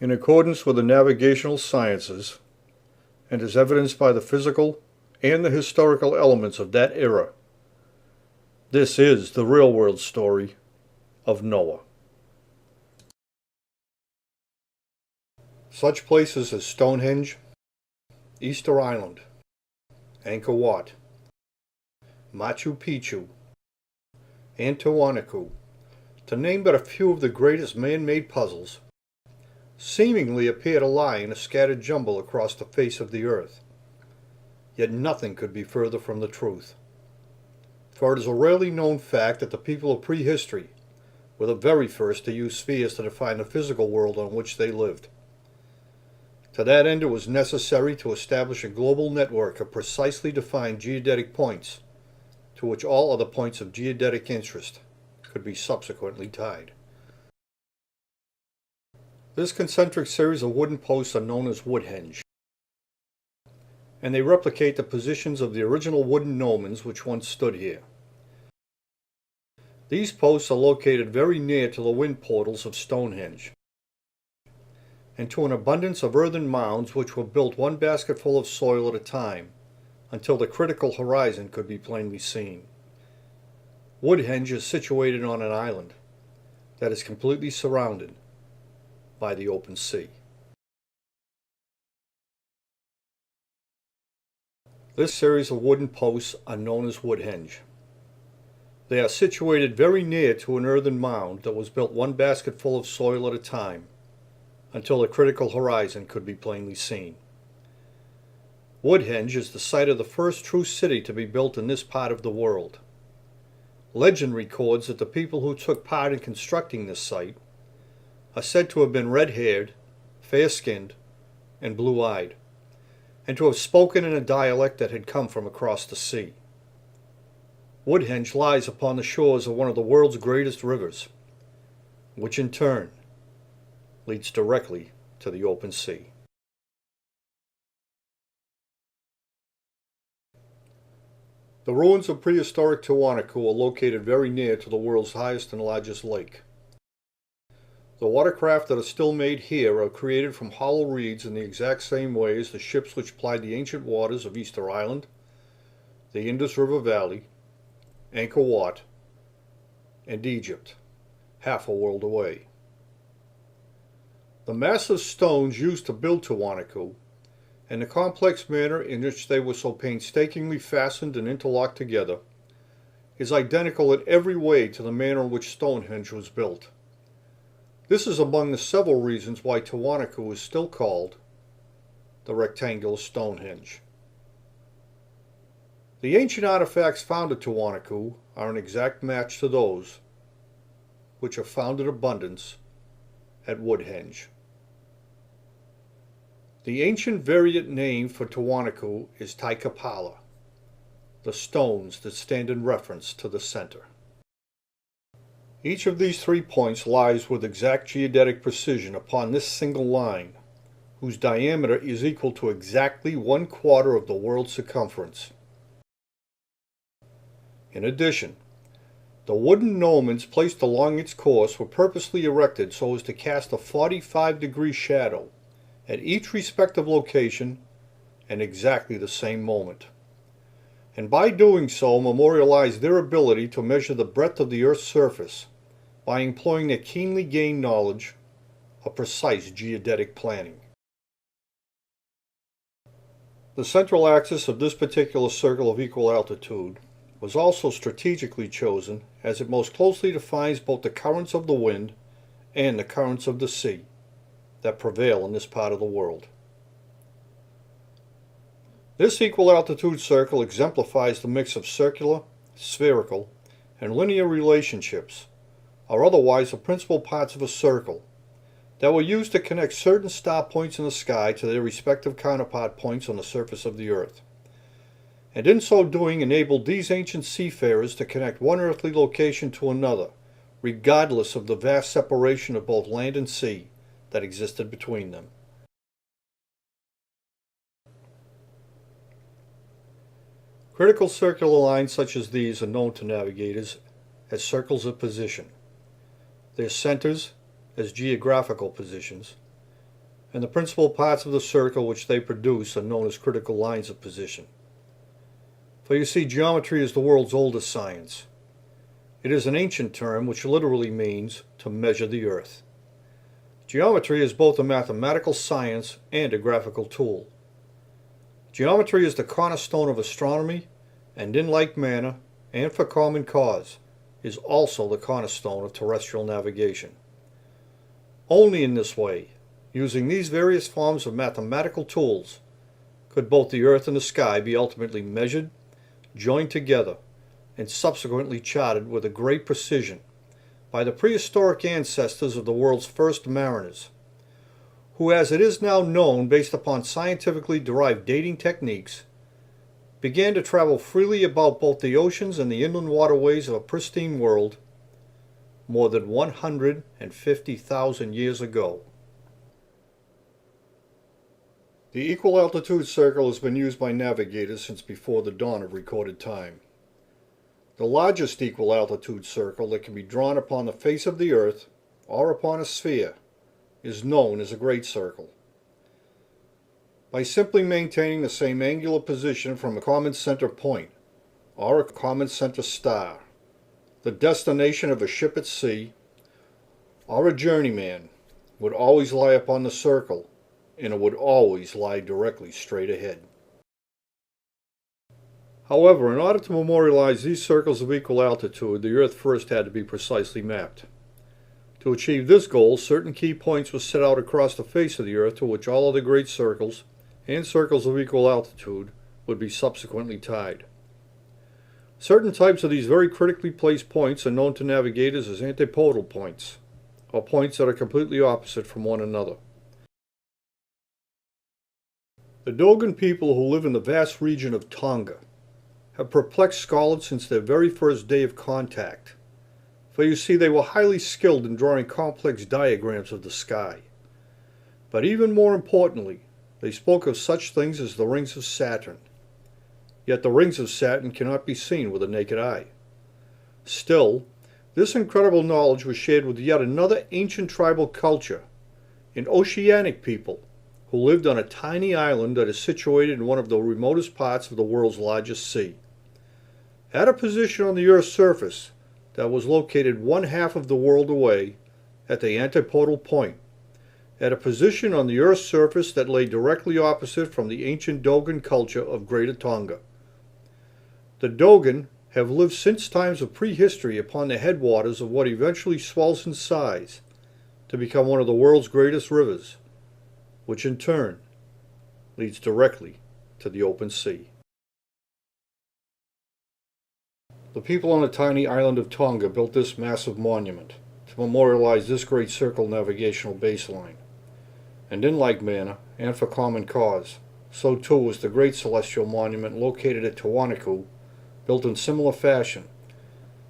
in accordance with the navigational sciences and is evidenced by the physical and the historical elements of that era. This is the real-world story of Noah. Such places as Stonehenge, Easter Island, Angkor Wat, Machu Picchu, and Tiwanaku, to name but a few of the greatest man-made puzzles, seemingly appear to lie in a scattered jumble across the face of the earth. Yet nothing could be further from the truth. For it is a rarely known fact that the people of prehistory were the very first to use spheres to define the physical world on which they lived. To that end, it was necessary to establish a global network of precisely defined geodetic points, to which all other points of geodetic interest could be subsequently tied. This concentric series of wooden posts are known as Woodhenge, and they replicate the positions of the original wooden gnomons which once stood here. These posts are located very near to the wind portals of Stonehenge, and to an abundance of earthen mounds which were built one basketful of soil at a time, until the critical horizon could be plainly seen. Woodhenge is situated on an island that is completely surrounded by the open sea. This series of wooden posts are known as Woodhenge. They are situated very near to an earthen mound that was built one basketful of soil at a time, until the critical horizon could be plainly seen. Woodhenge is the site of the first true city to be built in this part of the world. Legend records that the people who took part in constructing this site are said to have been red-haired, fair-skinned, and blue-eyed, and to have spoken in a dialect that had come from across the sea. Woodhenge lies upon the shores of one of the world's greatest rivers, which in turn leads directly to the open sea. The ruins of prehistoric Tiwanaku are located very near to the world's highest and largest lake. The watercraft that are still made here are created from hollow reeds in the exact same way as the ships which plied the ancient waters of Easter Island, the Indus River Valley, Angkor Wat, and Egypt, half a world away. The massive stones used to build Tiwanaku, and the complex manner in which they were so painstakingly fastened and interlocked together, is identical in every way to the manner in which Stonehenge was built. This is among the several reasons why Tiwanaku is still called the rectangular Stonehenge. The ancient artifacts found at Tiwanaku are an exact match to those which are found in abundance at Woodhenge. The ancient variant name for Tiwanaku is Taikapala, the stones that stand in reference to the center. Each of these 3 points lies with exact geodetic precision upon this single line, whose diameter is equal to exactly 1/4 of the world's circumference. In addition, the wooden gnomons placed along its course were purposely erected so as to cast a 45-degree shadow at each respective location at exactly the same moment, and by doing so memorialize their ability to measure the breadth of the Earth's surface by employing their keenly gained knowledge of precise geodetic planning. The central axis of this particular circle of equal altitude was also strategically chosen as it most closely defines both the currents of the wind and the currents of the sea that prevail in this part of the world. This equal altitude circle exemplifies the mix of circular, spherical, and linear relationships, or otherwise the principal parts of a circle, that were used to connect certain star points in the sky to their respective counterpart points on the surface of the earth, and in so doing enabled these ancient seafarers to connect one earthly location to another, regardless of the vast separation of both land and sea that existed between them. Critical circular lines such as these are known to navigators as circles of position, their centers as geographical positions, and the principal parts of the circle which they produce are known as critical lines of position. For you see, geometry is the world's oldest science. It is an ancient term which literally means to measure the earth. Geometry is both a mathematical science and a graphical tool. Geometry is the cornerstone of astronomy, and in like manner, and for common cause, is also the cornerstone of terrestrial navigation. Only in this way, using these various forms of mathematical tools, could both the earth and the sky be ultimately measured, joined together, and subsequently charted with a great precision by the prehistoric ancestors of the world's first mariners, who, as it is now known based upon scientifically derived dating techniques, began to travel freely about both the oceans and the inland waterways of a pristine world more than 150,000 years ago. The equal altitude circle has been used by navigators since before the dawn of recorded time. The largest equal altitude circle that can be drawn upon the face of the earth or upon a sphere is known as a great circle. By simply maintaining the same angular position from a common center point or a common center star, the destination of a ship at sea or a journeyman would always lie upon the circle, and it would always lie directly straight ahead. However, in order to memorialize these circles of equal altitude, the Earth first had to be precisely mapped. To achieve this goal, certain key points were set out across the face of the Earth to which all other great circles and circles of equal altitude would be subsequently tied. Certain types of these very critically placed points are known to navigators as antipodal points, or points that are completely opposite from one another. The Dogon people who live in the vast region of Tonga have perplexed scholars since their very first day of contact, for you see they were highly skilled in drawing complex diagrams of the sky. But even more importantly, they spoke of such things as the rings of Saturn. Yet the rings of Saturn cannot be seen with the naked eye. Still, this incredible knowledge was shared with yet another ancient tribal culture, an oceanic people who lived on a tiny island that is situated in one of the remotest parts of the world's largest sea. At a position on the Earth's surface that was located one half of the world away at the antipodal point, at a position on the Earth's surface that lay directly opposite from the ancient Dogon culture of Greater Tonga. The Dogon have lived since times of prehistory upon the headwaters of what eventually swells in size to become one of the world's greatest rivers, which in turn leads directly to the open sea. The people on the tiny island of Tonga built this massive monument to memorialize this great circle navigational baseline. And in like manner, and for common cause, so too was the great celestial monument located at Tiwanaku, built in similar fashion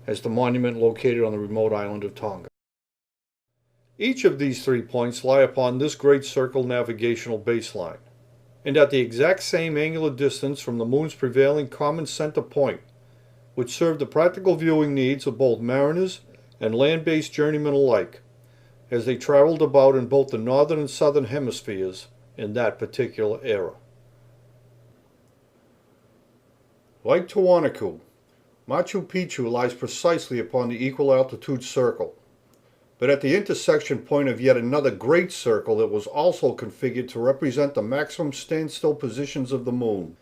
as the monument located on the remote island of Tonga. Each of these 3 points lie upon this great circle navigational baseline, and at the exact same angular distance from the moon's prevailing common center point, which served the practical viewing needs of both mariners and land-based journeymen alike, as they traveled about in both the northern and southern hemispheres in that particular era. Like Tiwanaku, Machu Picchu lies precisely upon the equal altitude circle, but at the intersection point of yet another great circle that was also configured to represent the maximum standstill positions of the moon,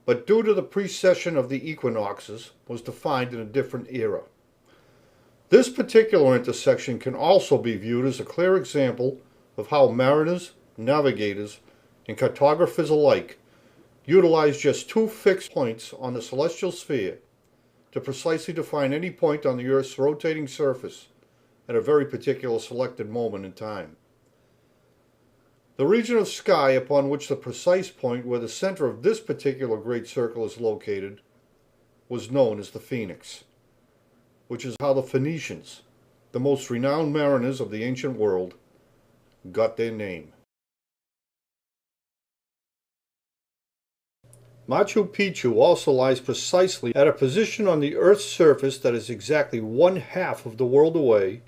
but due to the precession of the equinoxes was defined in a different era. This particular intersection can also be viewed as a clear example of how mariners, navigators, and cartographers alike utilize just 2 fixed points on the celestial sphere to precisely define any point on the Earth's rotating surface at a very particular selected moment in time. The region of sky upon which the precise point where the center of this particular great circle is located was known as the Phoenix, which is how the Phoenicians, the most renowned mariners of the ancient world, got their name. Machu Picchu also lies precisely at a position on the Earth's surface that is exactly one half of the world away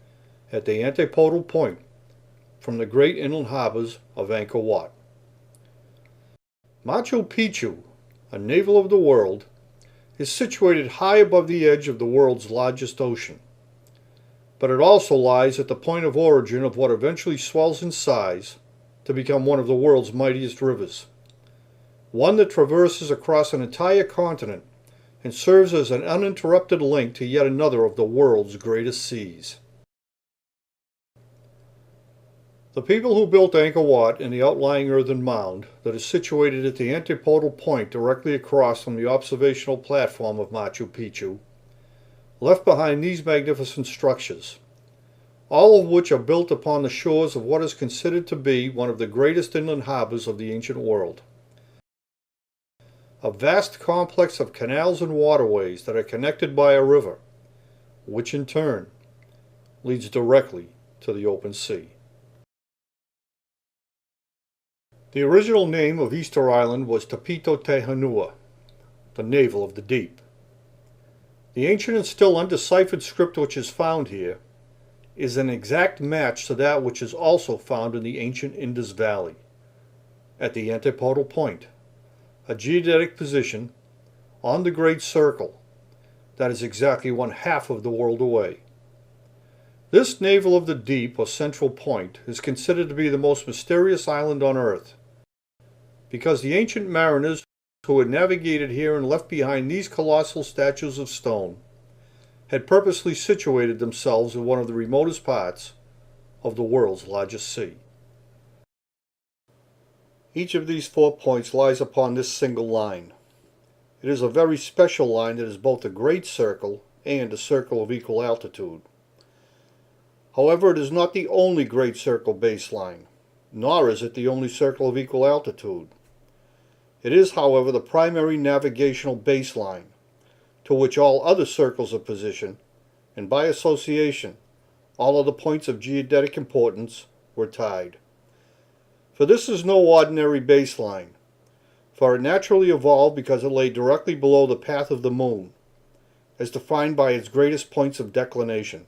at the antipodal point, from the great inland harbors of Angkor Wat. Machu Picchu, a navel of the world, is situated high above the edge of the world's largest ocean. But it also lies at the point of origin of what eventually swells in size to become one of the world's mightiest rivers. One that traverses across an entire continent and serves as an uninterrupted link to yet another of the world's greatest seas. The people who built Angkor Wat and the outlying earthen mound that is situated at the antipodal point directly across from the observational platform of Machu Picchu left behind these magnificent structures, all of which are built upon the shores of what is considered to be one of the greatest inland harbors of the ancient world. A vast complex of canals and waterways that are connected by a river, which in turn leads directly to the open sea. The original name of Easter Island was Tapito Te Henua, the navel of the deep. The ancient and still undeciphered script which is found here is an exact match to that which is also found in the ancient Indus Valley, at the antipodal point, a geodetic position on the Great Circle that is exactly one half of the world away. This navel of the deep, or central point, is considered to be the most mysterious island on earth, because the ancient mariners who had navigated here and left behind these colossal statues of stone had purposely situated themselves in one of the remotest parts of the world's largest sea. Each of these 4 points lies upon this single line. It is a very special line that is both a great circle and a circle of equal altitude. However, it is not the only great circle baseline, nor is it the only circle of equal altitude. It is, however, the primary navigational baseline, to which all other circles are positioned, and by association, all other points of geodetic importance were tied. For this is no ordinary baseline, for it naturally evolved because it lay directly below the path of the moon, as defined by its greatest points of declination,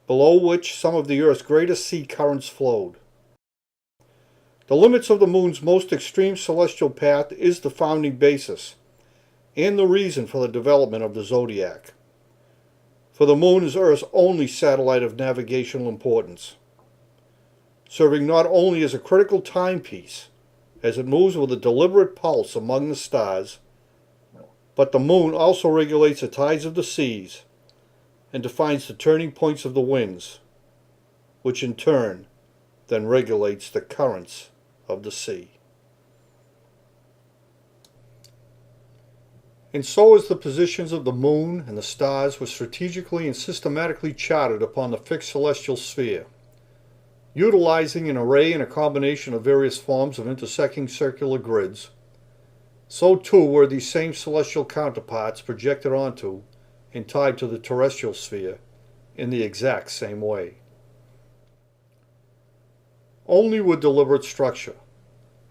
below which some of the Earth's greatest sea currents flowed. The limits of the moon's most extreme celestial path is the founding basis, and the reason for the development of the zodiac. For the moon is Earth's only satellite of navigational importance, serving not only as a critical timepiece, as it moves with a deliberate pulse among the stars, but the moon also regulates the tides of the seas and defines the turning points of the winds, which in turn then regulates the currents of the sea. And so as the positions of the moon and the stars were strategically and systematically charted upon the fixed celestial sphere, utilizing an array and a combination of various forms of intersecting circular grids, so too were these same celestial counterparts projected onto and tied to the terrestrial sphere in the exact same way. Only with deliberate structure,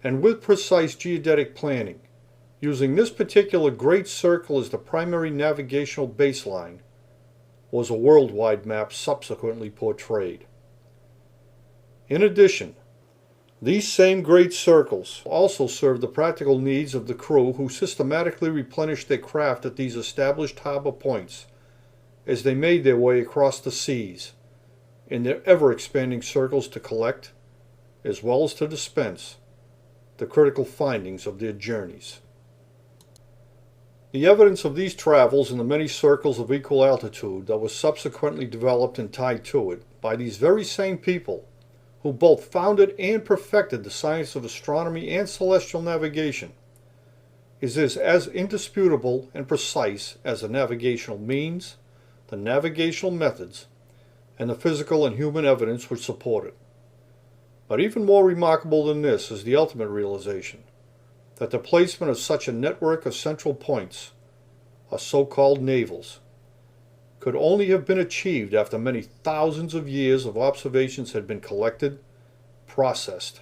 and with precise geodetic planning, using this particular great circle as the primary navigational baseline, was a worldwide map subsequently portrayed. In addition, these same great circles also served the practical needs of the crew who systematically replenished their craft at these established harbor points as they made their way across the seas in their ever-expanding circles to collect, as well as to dispense, the critical findings of their journeys. The evidence of these travels in the many circles of equal altitude that was subsequently developed and tied to it by these very same people who both founded and perfected the science of astronomy and celestial navigation is as indisputable and precise as the navigational means, the navigational methods, and the physical and human evidence which support it. But even more remarkable than this is the ultimate realization that the placement of such a network of central points, or so-called navels, could only have been achieved after many thousands of years of observations had been collected, processed,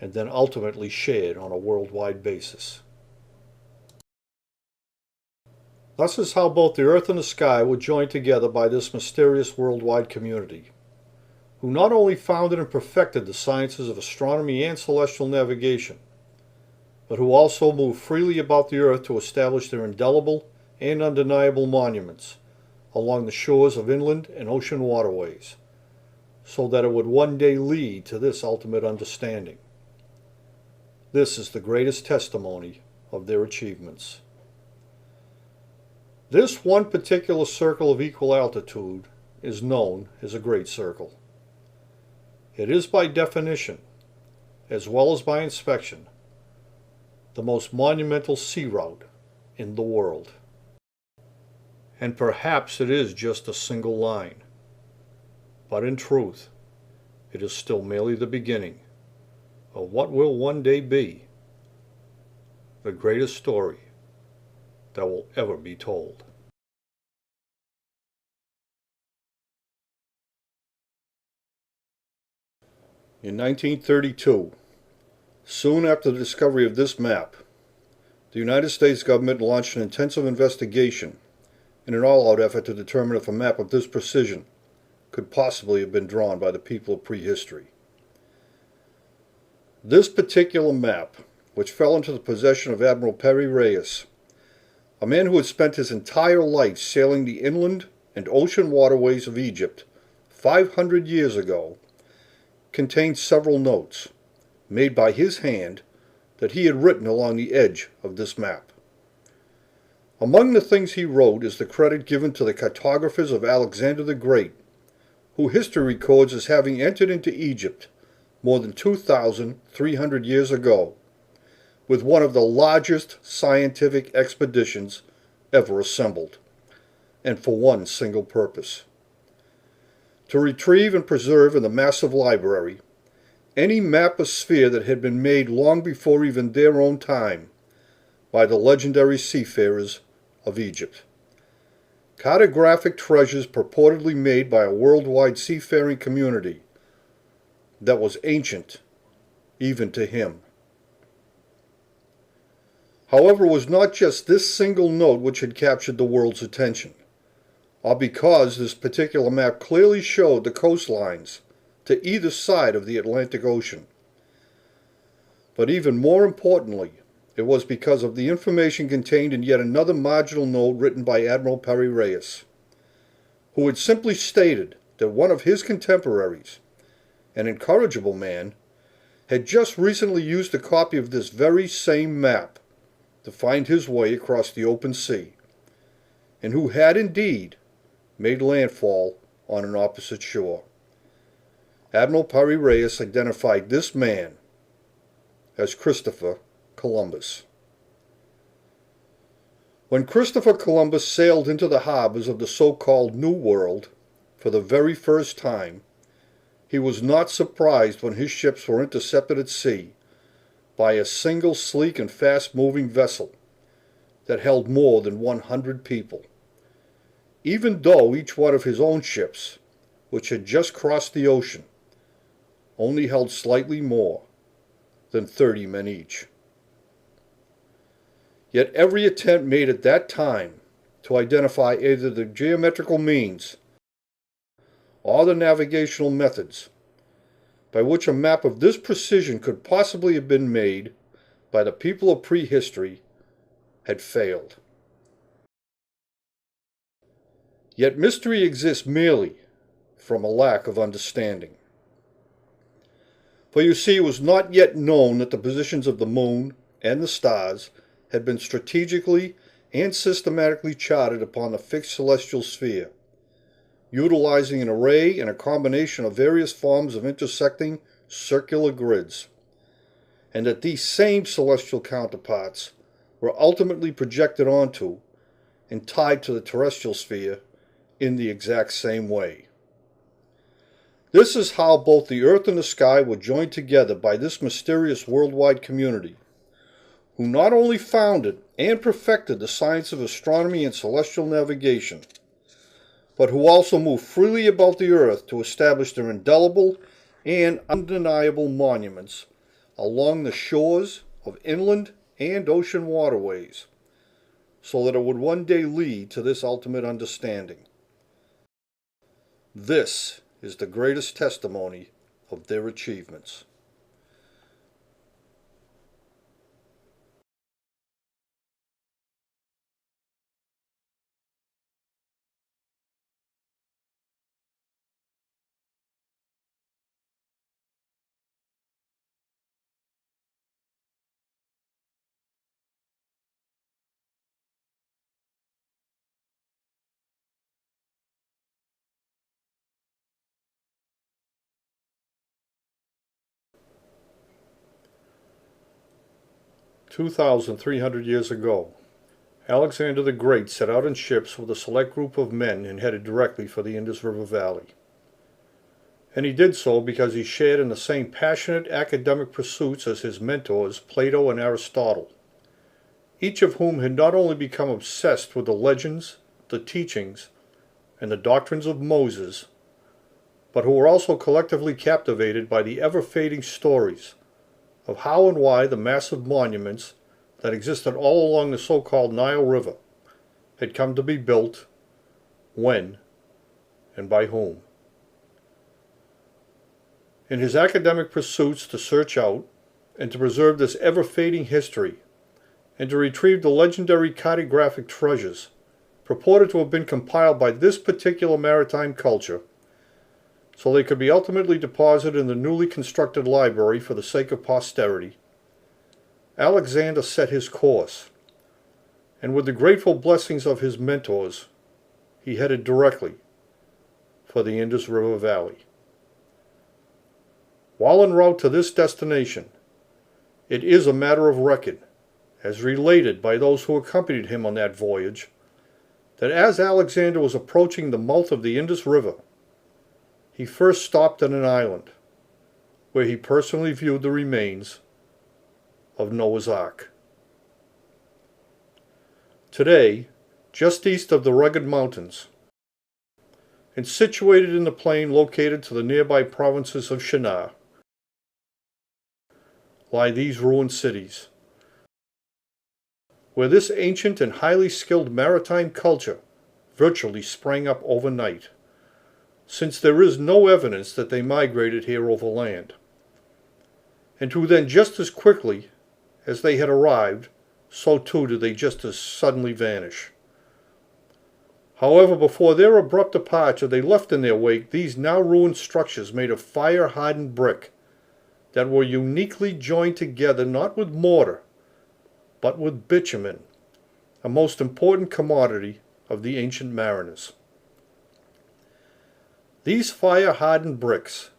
and then ultimately shared on a worldwide basis. Thus is how both the earth and the sky were joined together by this mysterious worldwide community, who not only founded and perfected the sciences of astronomy and celestial navigation, but who also moved freely about the earth to establish their indelible and undeniable monuments along the shores of inland and ocean waterways, so that it would one day lead to this ultimate understanding. This is the greatest testimony of their achievements. This one particular circle of equal altitude is known as a great circle. It is by definition, as well as by inspection, the most monumental sea route in the world. And perhaps it is just a single line, but in truth, it is still merely the beginning of what will one day be the greatest story that will ever be told. In 1932, soon after the discovery of this map, the United States government launched an intensive investigation in an all-out effort to determine if a map of this precision could possibly have been drawn by the people of prehistory. This particular map, which fell into the possession of Admiral Perry Reyes, a man who had spent his entire life sailing the inland and ocean waterways of Egypt 500 years ago, contained several notes made by his hand that he had written along the edge of this map. Among the things he wrote is the credit given to the cartographers of Alexander the Great, who history records as having entered into Egypt more than 2,300 years ago, with one of the largest scientific expeditions ever assembled, and for one single purpose: to retrieve and preserve in the massive library any maposphere that had been made long before even their own time by the legendary seafarers of Egypt. Cartographic treasures purportedly made by a worldwide seafaring community that was ancient even to him. However, it was not just this single note which had captured the world's attention, or because this particular map clearly showed the coastlines to either side of the Atlantic Ocean. But even more importantly, it was because of the information contained in yet another marginal note written by Admiral Perry Reyes, who had simply stated that one of his contemporaries, an incorrigible man, had just recently used a copy of this very same map to find his way across the open sea, and who had indeed made landfall on an opposite shore. Admiral Perry Reyes identified this man as Christopher Columbus. When Christopher Columbus sailed into the harbors of the so-called New World for the very first time, he was not surprised when his ships were intercepted at sea by a single sleek and fast-moving vessel that held more than 100 people, even though each one of his own ships, which had just crossed the ocean, only held slightly more than 30 men each. Yet every attempt made at that time to identify either the geometrical means or the navigational methods by which a map of this precision could possibly have been made by the people of prehistory had failed. Yet mystery exists merely from a lack of understanding. For you see, it was not yet known that the positions of the moon and the stars had been strategically and systematically charted upon the fixed celestial sphere, utilizing an array and a combination of various forms of intersecting circular grids, and that these same celestial counterparts were ultimately projected onto and tied to the terrestrial sphere in the exact same way. This is how both the earth and the sky were joined together by this mysterious worldwide community, who not only founded and perfected the science of astronomy and celestial navigation, but who also moved freely about the earth to establish their indelible and undeniable monuments along the shores of inland and ocean waterways, so that it would one day lead to this ultimate understanding. This is the greatest testimony of their achievements. "2,300 years ago, Alexander the Great set out in ships with a select group of men and headed directly for the Indus River Valley. And he did so because he shared in the same passionate academic pursuits as his mentors, Plato and Aristotle, each of whom had not only become obsessed with the legends, the teachings, and the doctrines of Moses, but who were also collectively captivated by the ever-fading stories of how and why the massive monuments that existed all along the so-called Nile River had come to be built, when, and by whom. In his academic pursuits to search out and to preserve this ever-fading history, and to retrieve the legendary cartographic treasures purported to have been compiled by this particular maritime culture, so they could be ultimately deposited in the newly constructed library for the sake of posterity, Alexander set his course, and with the grateful blessings of his mentors, he headed directly for the Indus River Valley. While en route to this destination, it is a matter of record, as related by those who accompanied him on that voyage, that as Alexander was approaching the mouth of the Indus River, he first stopped at an island, where he personally viewed the remains of Noah's Ark. Today, just east of the rugged mountains, and situated in the plain located to the nearby provinces of Shinar, lie these ruined cities, where this ancient and highly skilled maritime culture virtually sprang up overnight, since there is no evidence that they migrated here over land, and who then just as quickly as they had arrived, so too did they just as suddenly vanish. However, before their abrupt departure, they left in their wake these now ruined structures made of fire-hardened brick that were uniquely joined together not with mortar, but with bitumen, a most important commodity of the ancient mariners. These fire-hardened bricks,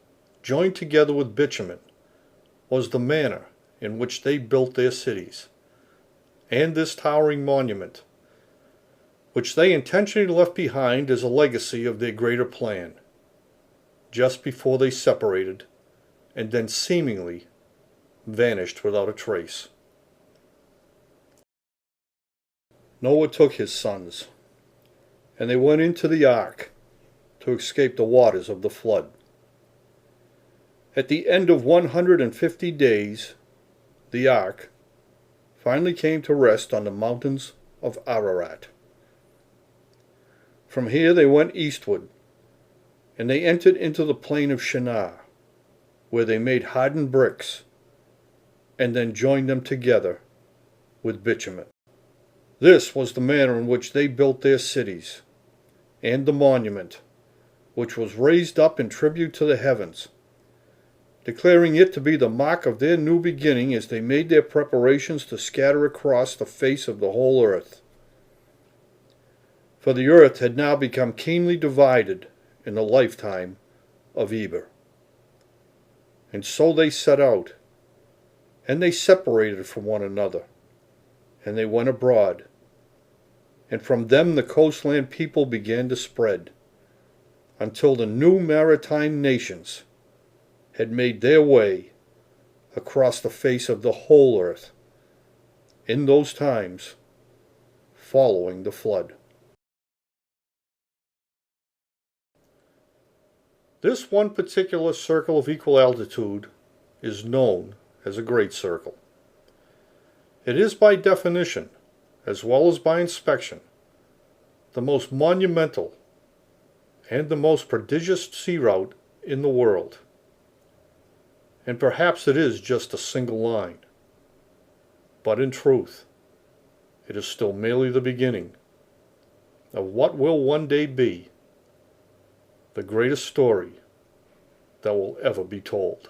joined together with bitumen, was the manner in which they built their cities, and this towering monument, which they intentionally left behind as a legacy of their greater plan, just before they separated, and then seemingly vanished without a trace. Noah took his sons, and they went into the ark to escape the waters of the flood. At the end of 150 days, the ark finally came to rest on the mountains of Ararat. From here they went eastward, and they entered into the plain of Shinar, where they made hardened bricks, and then joined them together with bitumen. This was the manner in which they built their cities, and the monument, which was raised up in tribute to the heavens, declaring it to be the mark of their new beginning as they made their preparations to scatter across the face of the whole earth. For the earth had now become keenly divided in the lifetime of Eber. And so they set out, and they separated from one another, and they went abroad, and from them the coastland people began to spread, until the new maritime nations had made their way across the face of the whole earth in those times following the flood. This one particular circle of equal altitude is known as a great circle. It is by definition, as well as by inspection, the most monumental and the most prodigious sea route in the world. And perhaps it is just a single line. But in truth, it is still merely the beginning of what will one day be the greatest story that will ever be told.